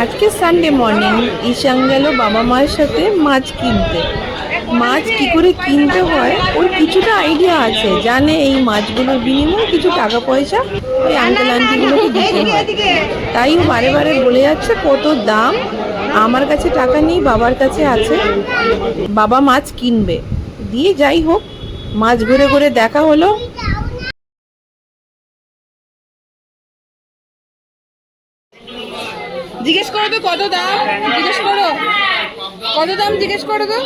আজকে Sunday morning ঈশান গেল বাবা মায়ের সাথে মাছ কিনতে। মাছ কি করে কিনতে হয় ওর কিছুটা আইডিয়া আছে, জানে এই মাছগুলোর বিনিময়ে কিছু টাকা পয়সা ওই আঙ্কেল আন্টিগুলোকে দিতে হয়। তাই ও বারে বারে বলে যাচ্ছে কত দাম, আমার কাছে টাকা নেই, বাবার কাছে আছে, বাবা মাছ কিনবে। দিয়ে যাই হোক, মাছ ঘুরে ঘুরে দেখা হলো। জিজ্ঞেস করো তো কত দাম, জিজ্ঞেস করো কত দাম, জিজ্ঞেস করো তো।